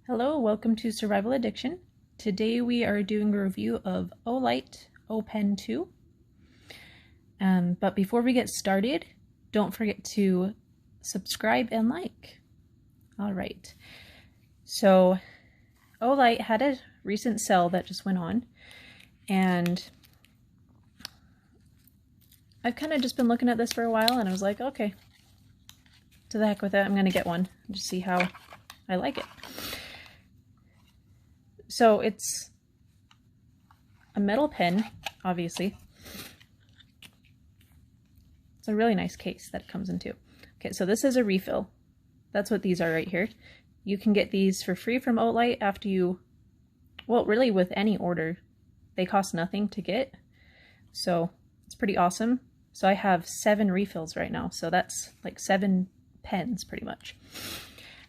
Hello, welcome to Survival Addiction. Today we are doing a review of Olight O-Pen 2. But before we get started, don't forget to subscribe and like. All right. So Olight had a recent sale that just went on, and I've kind of just been looking at this for a while, and I was like, okay, to the heck with it, I'm going to get one and just see how I like it. So it's a metal pen, obviously. It's a really nice case that it comes into. Okay, so this is a refill. That's what these are right here. You can get these for free from Olight after you, well, really with any order. They cost nothing to get. So it's pretty awesome. So I have 7 refills right now. So that's like 7 pens pretty much.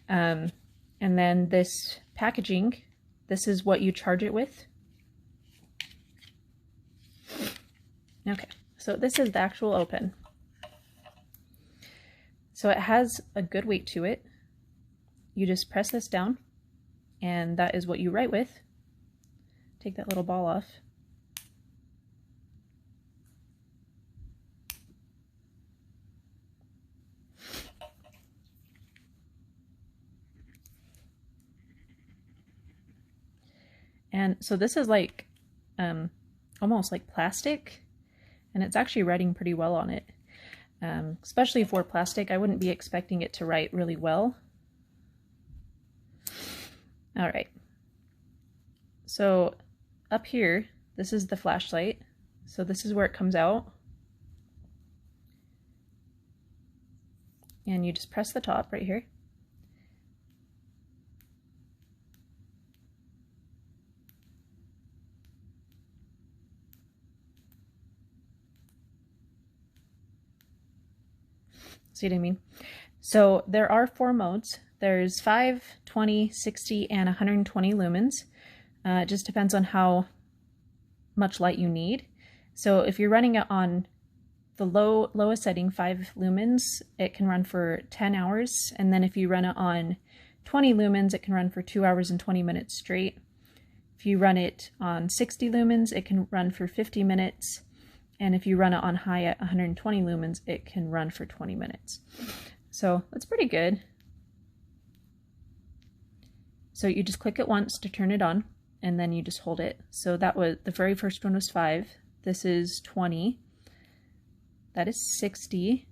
And then this packaging, this is what you charge it with. Okay, so this is the actual O-Pen. So it has a good weight to it. You just press this down, and that is what you write with. Take that little ball off. And so this is like almost like plastic, and it's actually writing pretty well on it. Especially for plastic, I wouldn't be expecting it to write really well. All right. So up here, this is the flashlight. So this is where it comes out. And you just press the top right here. See what I mean? So there are 4 modes. There's 5, 20, 60, and 120 lumens. It just depends on how much light you need. So if you're running it on the lowest setting, 5 lumens, it can run for 10 hours. And then if you run it on 20 lumens, it can run for 2 hours and 20 minutes straight. If you run it on 60 lumens, it can run for 50 minutes. And if you run it on high at 120 lumens, it can run for 20 minutes. So that's pretty good. So you just click it once to turn it on, and then you just hold it. So that was, the very first one was 5. This is 20. That is 60.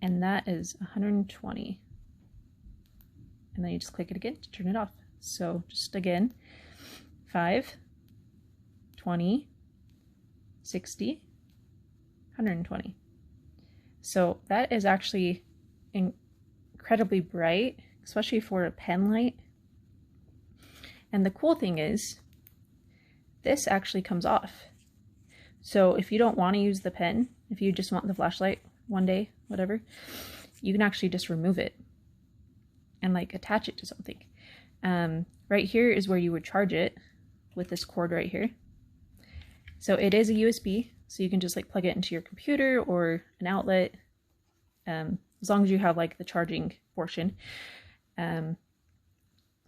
And that is 120. And then you just click it again to turn it off. So just again, 5, 20, 60, 120. So that is actually incredibly bright, especially for a pen light. And the cool thing is, this actually comes off. So if you don't want to use the pen, if you just want the flashlight one day, whatever, you can actually just remove it and like attach it to something. Right here is where you would charge it with this cord right here. So it is a USB, so you can just like plug it into your computer or an outlet, as long as you have like the charging portion. So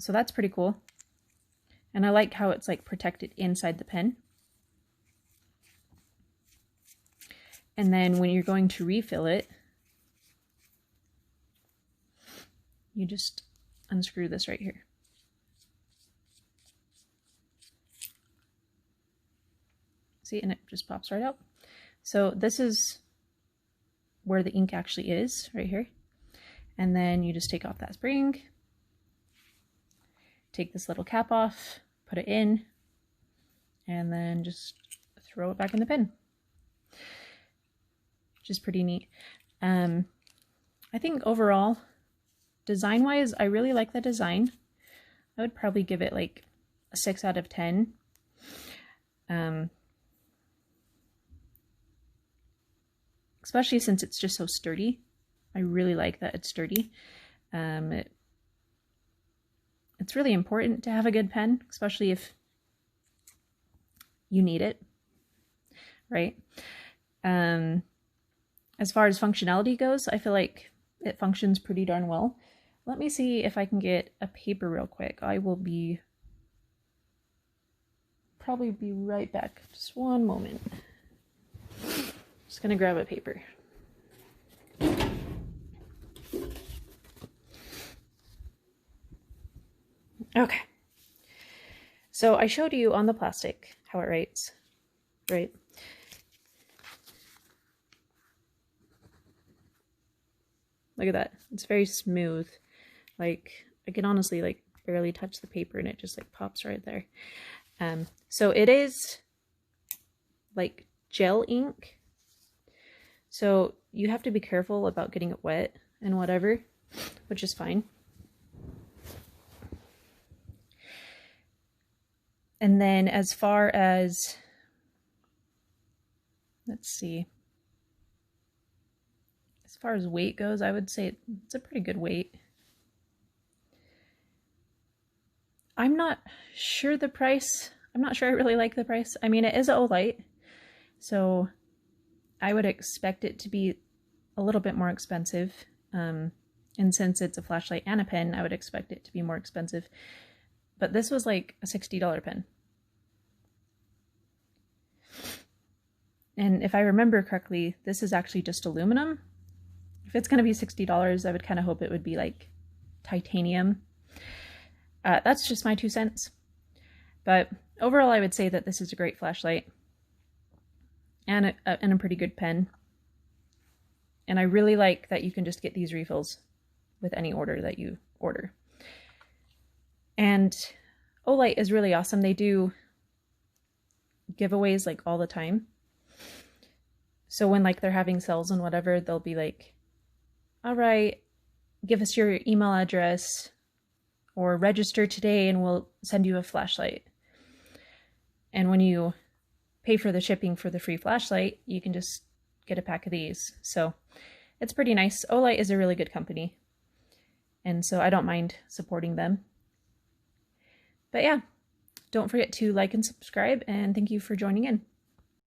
that's pretty cool. And I like how it's like protected inside the pen. And then when you're going to refill it, you just unscrew this right here. See, and it just pops right out. So this is where the ink actually is, right here. And then you just take off that spring, take this little cap off, put it in, and then just throw it back in the pen. Which is pretty neat. I think overall, design-wise, I really like the design. I would probably give it like a 6 out of 10. Especially since it's just so sturdy. I really like that it's sturdy. It's really important to have a good pen, especially if you need it, right? As far as functionality goes, I feel like it functions pretty darn well. let me see if I can get a paper real quick. I will probably be right back. Just one moment. Just gonna grab a paper. Okay. So I showed you on the plastic how it writes, right? Look at that. It's very smooth. Like, I can honestly like barely touch the paper and it just like pops right there. So it is like gel ink. So you have to be careful about getting it wet and whatever, which is fine. And then as far as, let's see, as far as weight goes, I would say it's a pretty good weight. I'm not sure the price. I'm not sure I really like the price. I mean, it is Olight, so I would expect it to be a little bit more expensive. And since it's a flashlight and a pen, I would expect it to be more expensive. But this was like a $60 pen. And if I remember correctly, this is actually just aluminum. If it's going to be $60, I would kind of hope it would be like titanium. That's just my 2 cents. But overall, I would say that this is a great flashlight and a pretty good pen. And I really like that you can just get these refills with any order that you order. And Olight is really awesome. They do giveaways like all the time. So when like they're having sales and whatever, they'll be like, all right, give us your email address or register today and we'll send you a flashlight. And when you pay for the shipping for the free flashlight, you can just get a pack of these. So it's pretty nice. Olight is a really good company. And so I don't mind supporting them. But yeah, don't forget to like and subscribe, and thank you for joining in.